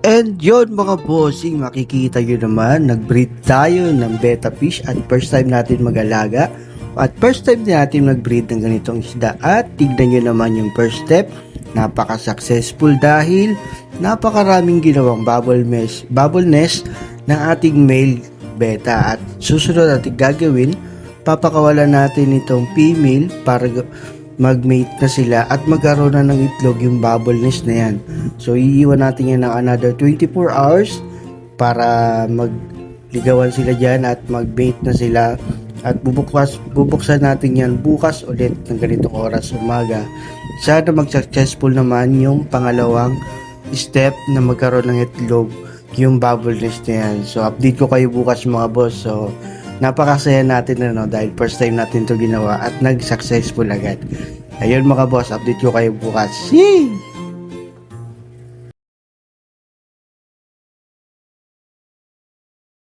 And yun mga bossing, makikita nyo naman, nag-breed tayo ng betta fish at first time natin mag-alaga at first time din natin mag-breed ng ganitong isda. At tignan nyo naman yung first step, napaka-successful dahil napakaraming ginawang bubble nest ng ating male betta. At susunod natin gagawin, papakawalan natin itong female para mag-mate na sila at magkaroon na ng itlog yung bubble nest na yan. So iiwan natin yan ng another 24 hours para magligawan sila dyan at mag-mate na sila, at bubuksan natin yan bukas ulit ng ganitong oras umaga. Sana mag-successful naman yung pangalawang step na magkaroon ng itlog yung bubble nest na yan. So update ko kayo bukas mga boss. So napakasaya natin dahil first time natin to ginawa at nag-successful agad. Ayun mga boss, update ko kayo bukas. Yay!